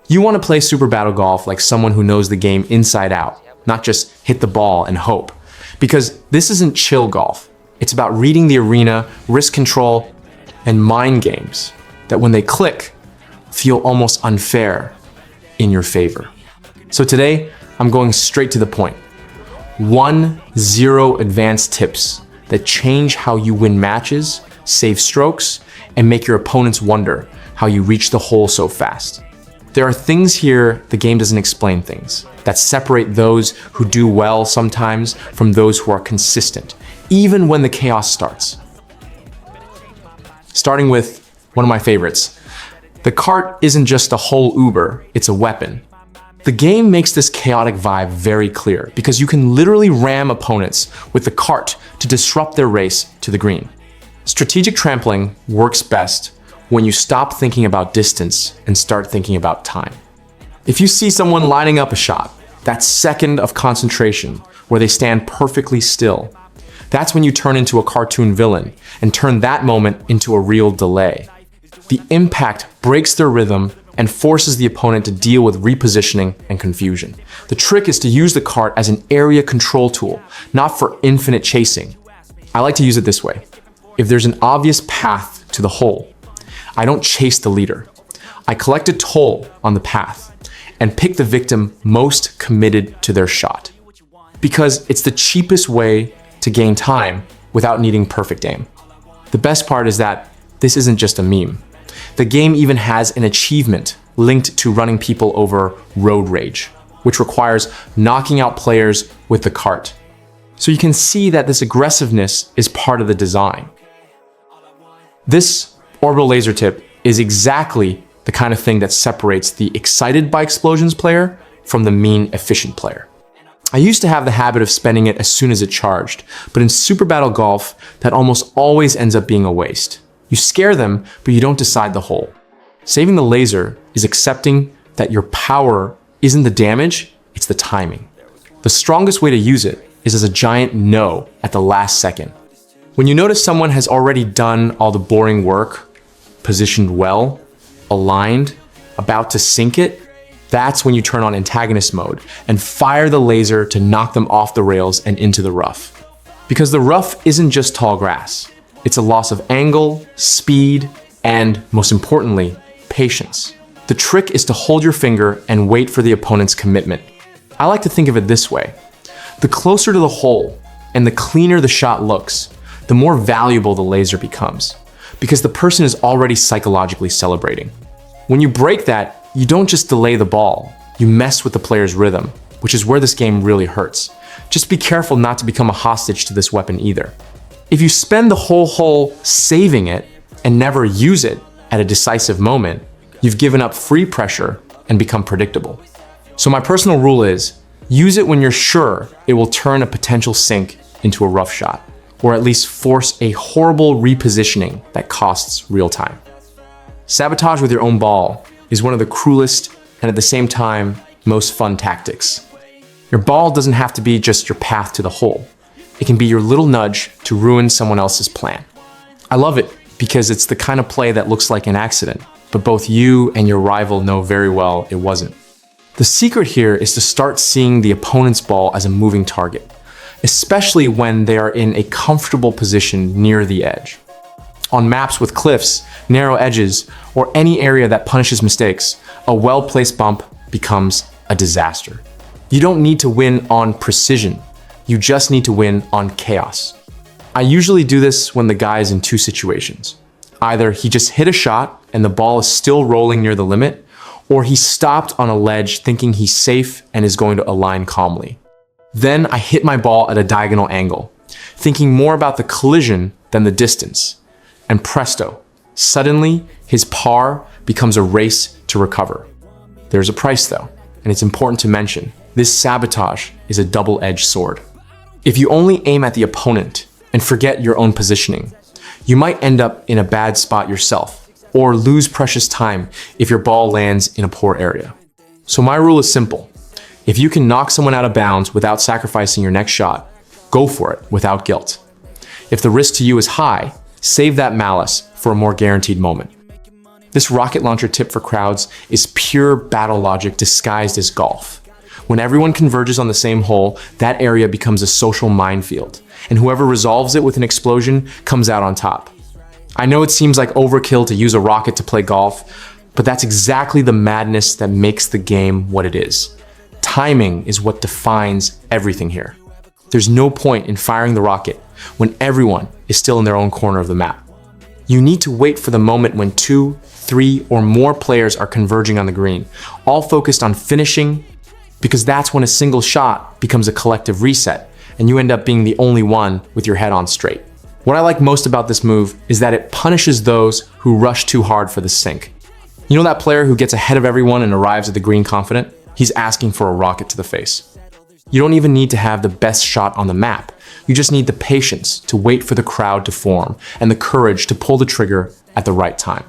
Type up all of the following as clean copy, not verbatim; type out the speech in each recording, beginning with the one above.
You want to play Super Battle Golf like someone who knows the game inside out, not just hit the ball and hope. Because this isn't chill golf. It's about reading the arena, risk control, and mind games that when they click, feel almost unfair in your favor. So today, I'm going straight to the point. 0 advanced tips that change how you win matches, save strokes, and make your opponents wonder how you reach the hole so fast. There are things here the game doesn't explain things that separate those who do well sometimes from those who are consistent, even when the chaos starts. Starting with one of my favorites. The cart isn't just a whole Uber, it's a weapon. The game makes this chaotic vibe very clear because you can literally ram opponents with the cart to disrupt their race to the green. Strategic trampling works best when you stop thinking about distance and start thinking about time. If you see someone lining up a shot, that second of concentration where they stand perfectly still, that's when you turn into a cartoon villain and turn that moment into a real delay. The impact breaks their rhythm and forces the opponent to deal with repositioning and confusion. The trick is to use the cart as an area control tool, not for infinite chasing. I like to use it this way. If there's an obvious path to the hole, I don't chase the leader. I collect a toll on the path and pick the victim most committed to their shot. Because it's the cheapest way to gain time without needing perfect aim. The best part is that this isn't just a meme. The game even has an achievement linked to running people over road rage, which requires knocking out players with the cart. So you can see that this aggressiveness is part of the design. This orbital laser tip is exactly the kind of thing that separates the excited by explosions player from the mean efficient player. I used to have the habit of spending it as soon as it charged, but in Super Battle Golf, that almost always ends up being a waste. You scare them, but you don't decide the hole. Saving the laser is accepting that your power isn't the damage, it's the timing. The strongest way to use it is as a giant no at the last second. When you notice someone has already done all the boring work, positioned well, aligned, about to sink it, that's when you turn on antagonist mode and fire the laser to knock them off the rails and into the rough. Because the rough isn't just tall grass. It's a loss of angle, speed, and most importantly, patience. The trick is to hold your finger and wait for the opponent's commitment. I like to think of it this way. The closer to the hole and the cleaner the shot looks, the more valuable the laser becomes, because the person is already psychologically celebrating. When you break that, you don't just delay the ball, you mess with the player's rhythm, which is where this game really hurts. Just be careful not to become a hostage to this weapon either. If you spend the whole hole saving it and never use it at a decisive moment, you've given up free pressure and become predictable. So my personal rule is, use it when you're sure it will turn a potential sink into a rough shot, or at least force a horrible repositioning that costs real time. Sabotage with your own ball is one of the cruelest and at the same time most fun tactics. Your ball doesn't have to be just your path to the hole. It can be your little nudge to ruin someone else's plan. I love it because it's the kind of play that looks like an accident, but both you and your rival know very well it wasn't. The secret here is to start seeing the opponent's ball as a moving target, especially when they are in a comfortable position near the edge. On maps with cliffs, narrow edges, or any area that punishes mistakes, a well-placed bump becomes a disaster. You don't need to win on precision. You just need to win on chaos. I usually do this when the guy is in two situations. Either he just hit a shot and the ball is still rolling near the limit, or he stopped on a ledge thinking he's safe and is going to align calmly. Then I hit my ball at a diagonal angle, thinking more about the collision than the distance. And presto, suddenly his par becomes a race to recover. There's a price though, and it's important to mention, this sabotage is a double-edged sword. If you only aim at the opponent and forget your own positioning, you might end up in a bad spot yourself, or lose precious time if your ball lands in a poor area. So my rule is simple. If you can knock someone out of bounds without sacrificing your next shot, go for it without guilt. If the risk to you is high, save that malice for a more guaranteed moment. This rocket launcher tip for crowds is pure battle logic disguised as golf. When everyone converges on the same hole, that area becomes a social minefield, and whoever resolves it with an explosion comes out on top. I know it seems like overkill to use a rocket to play golf, but that's exactly the madness that makes the game what it is. Timing is what defines everything here. There's no point in firing the rocket when everyone is still in their own corner of the map. You need to wait for the moment when 2, 3, or more players are converging on the green, all focused on finishing, because that's when a single shot becomes a collective reset, and you end up being the only one with your head on straight. What I like most about this move is that it punishes those who rush too hard for the sink. You know that player who gets ahead of everyone and arrives at the green confident? He's asking for a rocket to the face. You don't even need to have the best shot on the map. You just need the patience to wait for the crowd to form and the courage to pull the trigger at the right time.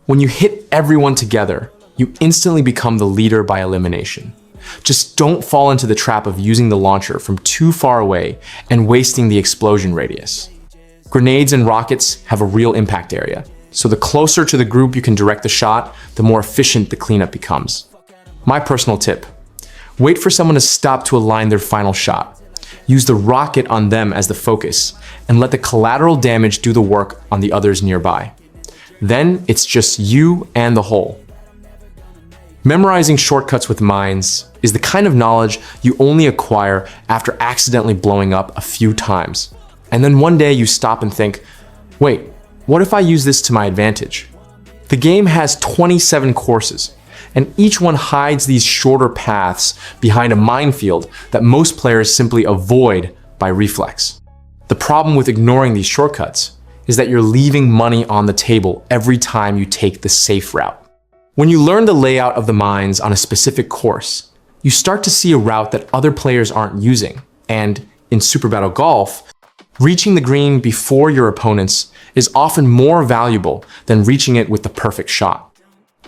When you hit everyone together, you instantly become the leader by elimination. Just don't fall into the trap of using the launcher from too far away and wasting the explosion radius. Grenades and rockets have a real impact area, so the closer to the group you can direct the shot, the more efficient the cleanup becomes. My personal tip: wait for someone to stop to align their final shot. Use the rocket on them as the focus, and let the collateral damage do the work on the others nearby. Then it's just you and the hole. Memorizing shortcuts with mines is the kind of knowledge you only acquire after accidentally blowing up a few times. And then one day you stop and think, wait, what if I use this to my advantage? The game has 27 courses, and each one hides these shorter paths behind a minefield that most players simply avoid by reflex. The problem with ignoring these shortcuts is that you're leaving money on the table every time you take the safe route. When you learn the layout of the mines on a specific course, you start to see a route that other players aren't using, and in Super Battle Golf, reaching the green before your opponents is often more valuable than reaching it with the perfect shot.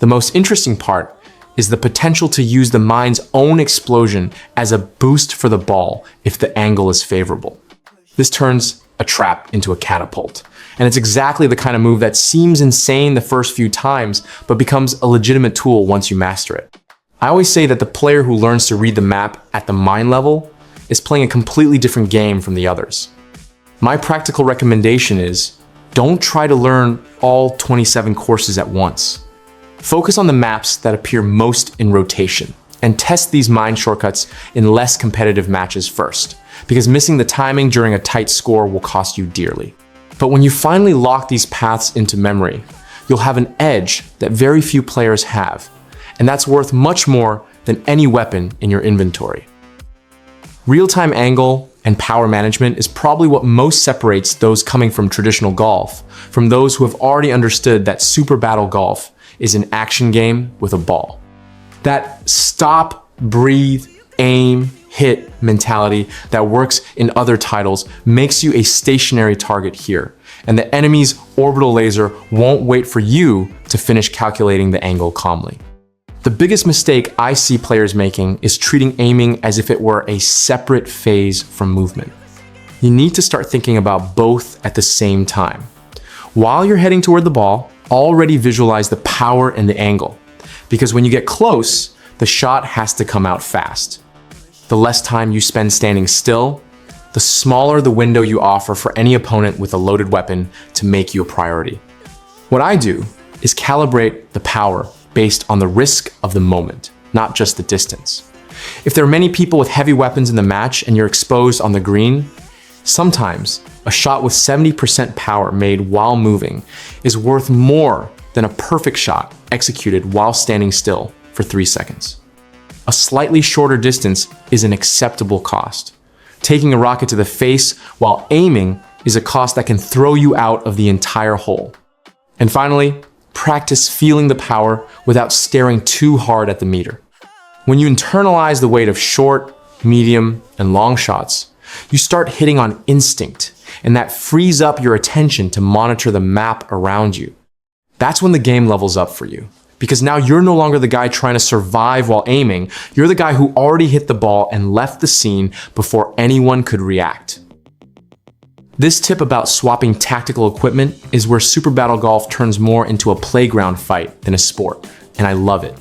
The most interesting part is the potential to use the mine's own explosion as a boost for the ball if the angle is favorable. This turns a trap into a catapult, and it's exactly the kind of move that seems insane the first few times, but becomes a legitimate tool once you master it. I always say that the player who learns to read the map at the mine level is playing a completely different game from the others. My practical recommendation is, don't try to learn all 27 courses at once. Focus on the maps that appear most in rotation, and test these mine shortcuts in less competitive matches first, because missing the timing during a tight score will cost you dearly. But when you finally lock these paths into memory, you'll have an edge that very few players have, and that's worth much more than any weapon in your inventory. Real-time angle and power management is probably what most separates those coming from traditional golf from those who have already understood that Super Battle Golf is an action game with a ball. That stop, breathe, aim, hit mentality that works in other titles makes you a stationary target here, and the enemy's orbital laser won't wait for you to finish calculating the angle calmly. The biggest mistake I see players making is treating aiming as if it were a separate phase from movement. You need to start thinking about both at the same time. While you're heading toward the ball, already visualize the power and the angle, because when you get close, the shot has to come out fast. The less time you spend standing still, the smaller the window you offer for any opponent with a loaded weapon to make you a priority. What I do is calibrate the power based on the risk of the moment, not just the distance. If there are many people with heavy weapons in the match and you're exposed on the green, sometimes a shot with 70% power made while moving is worth more than a perfect shot executed while standing still for 3 seconds. A slightly shorter distance is an acceptable cost. Taking a rocket to the face while aiming is a cost that can throw you out of the entire hole. And finally, practice feeling the power without staring too hard at the meter. When you internalize the weight of short, medium, and long shots, you start hitting on instinct, and that frees up your attention to monitor the map around you. That's when the game levels up for you, because now you're no longer the guy trying to survive while aiming, you're the guy who already hit the ball and left the scene before anyone could react. This tip about swapping tactical equipment is where Super Battle Golf turns more into a playground fight than a sport, and I love it.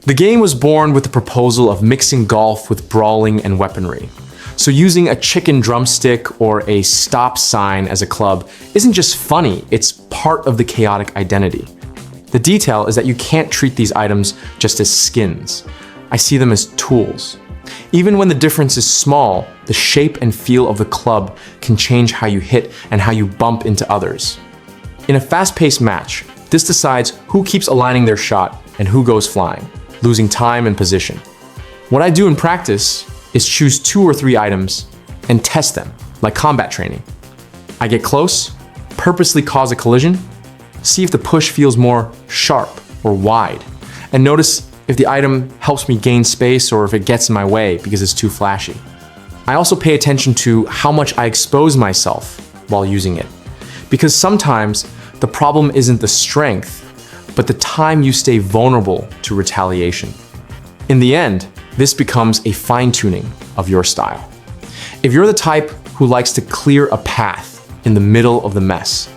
The game was born with the proposal of mixing golf with brawling and weaponry. So using a chicken drumstick or a stop sign as a club isn't just funny, it's part of the chaotic identity. The detail is that you can't treat these items just as skins. I see them as tools. Even when the difference is small, the shape and feel of the club can change how you hit and how you bump into others. In a fast-paced match, this decides who keeps aligning their shot and who goes flying, losing time and position. What I do in practice is choose 2 or 3 items and test them, like combat training. I get close, purposely cause a collision, see if the push feels more sharp or wide, and notice if the item helps me gain space or if it gets in my way because it's too flashy. I also pay attention to how much I expose myself while using it, because sometimes the problem isn't the strength, but the time you stay vulnerable to retaliation. In the end, this becomes a fine-tuning of your style. If you're the type who likes to clear a path in the middle of the mess,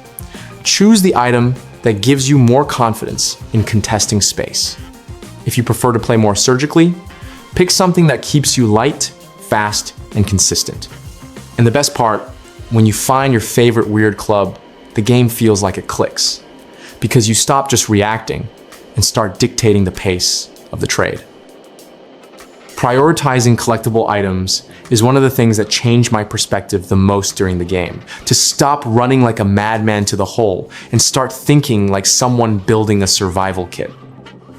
choose the item that gives you more confidence in contesting space. If you prefer to play more surgically, pick something that keeps you light, fast, and consistent. And the best part, when you find your favorite weird club, the game feels like it clicks, because you stop just reacting and start dictating the pace of the trade. Prioritizing collectible items is one of the things that changed my perspective the most during the game. To stop running like a madman to the hole and start thinking like someone building a survival kit.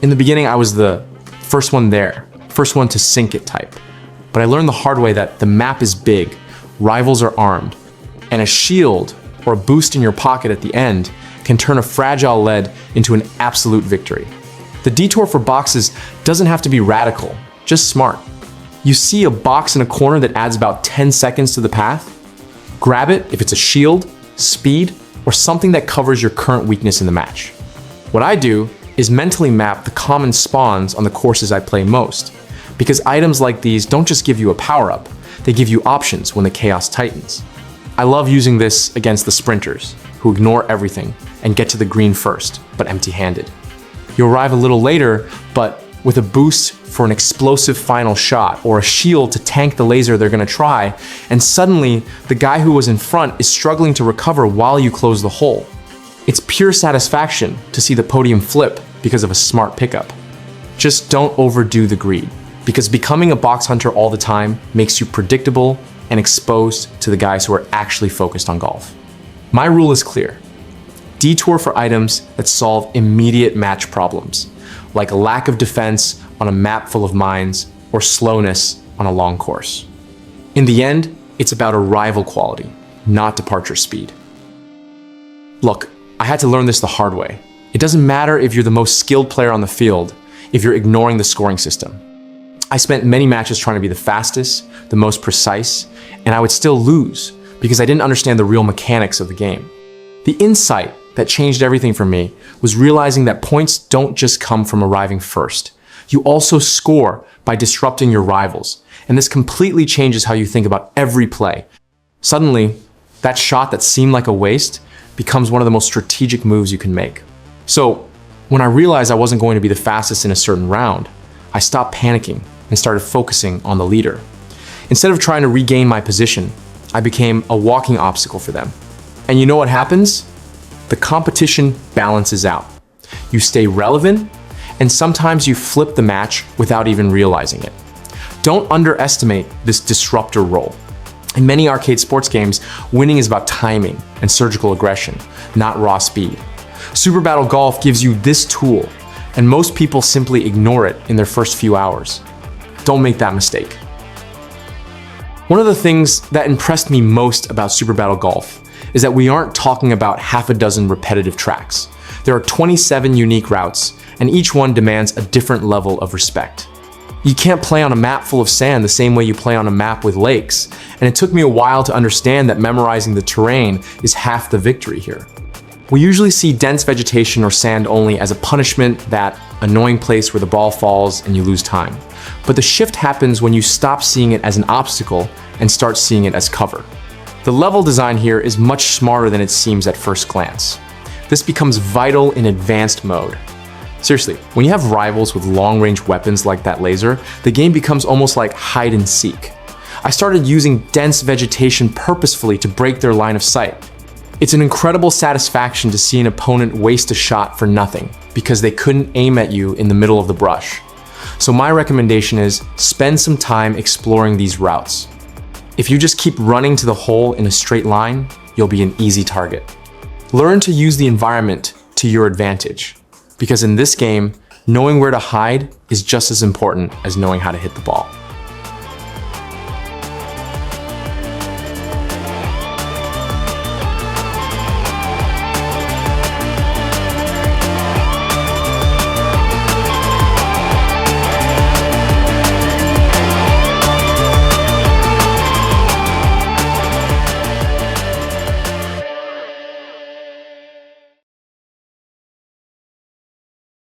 In the beginning, I was the first one there, first one to sink it type. But I learned the hard way that the map is big, rivals are armed, and a shield or a boost in your pocket at the end can turn a fragile lead into an absolute victory. The detour for boxes doesn't have to be radical, just smart. You see a box in a corner that adds about 10 seconds to the path? Grab it if it's a shield, speed, or something that covers your current weakness in the match. What I do is mentally map the common spawns on the courses I play most, because items like these don't just give you a power-up, they give you options when the chaos tightens. I love using this against the sprinters, who ignore everything and get to the green first, but empty-handed. You arrive a little later, but with a boost for an explosive final shot or a shield to tank the laser they're gonna try, and suddenly the guy who was in front is struggling to recover while you close the hole. It's pure satisfaction to see the podium flip because of a smart pickup. Just don't overdo the greed, because becoming a box hunter all the time makes you predictable and exposed to the guys who are actually focused on golf. My rule is clear. Detour for items that solve immediate match problems, like a lack of defense on a map full of mines or slowness on a long course. In the end, it's about arrival quality, not departure speed. Look, I had to learn this the hard way. It doesn't matter if you're the most skilled player on the field if you're ignoring the scoring system. I spent many matches trying to be the fastest, the most precise, and I would still lose because I didn't understand the real mechanics of the game. The insight that changed everything for me was realizing that points don't just come from arriving first. You also score by disrupting your rivals, and this completely changes how you think about every play. Suddenly, that shot that seemed like a waste becomes one of the most strategic moves you can make. So, when I realized I wasn't going to be the fastest in a certain round, I stopped panicking and started focusing on the leader. Instead of trying to regain my position, I became a walking obstacle for them. And you know what happens? The competition balances out. You stay relevant, and sometimes you flip the match without even realizing it. Don't underestimate this disruptor role. In many arcade sports games, winning is about timing and surgical aggression, not raw speed. Super Battle Golf gives you this tool, and most people simply ignore it in their first few hours. Don't make that mistake. One of the things that impressed me most about Super Battle Golf is that we aren't talking about half a dozen repetitive tracks. There are 27 unique routes, and each one demands a different level of respect. You can't play on a map full of sand the same way you play on a map with lakes, and it took me a while to understand that memorizing the terrain is half the victory here. We usually see dense vegetation or sand only as a punishment, that annoying place where the ball falls and you lose time. But the shift happens when you stop seeing it as an obstacle and start seeing it as cover. The level design here is much smarter than it seems at first glance. This becomes vital in advanced mode. Seriously, when you have rivals with long-range weapons like that laser, the game becomes almost like hide and seek. I started using dense vegetation purposefully to break their line of sight. It's an incredible satisfaction to see an opponent waste a shot for nothing because they couldn't aim at you in the middle of the brush. So my recommendation is spend some time exploring these routes. If you just keep running to the hole in a straight line, you'll be an easy target. Learn to use the environment to your advantage, because in this game, knowing where to hide is just as important as knowing how to hit the ball.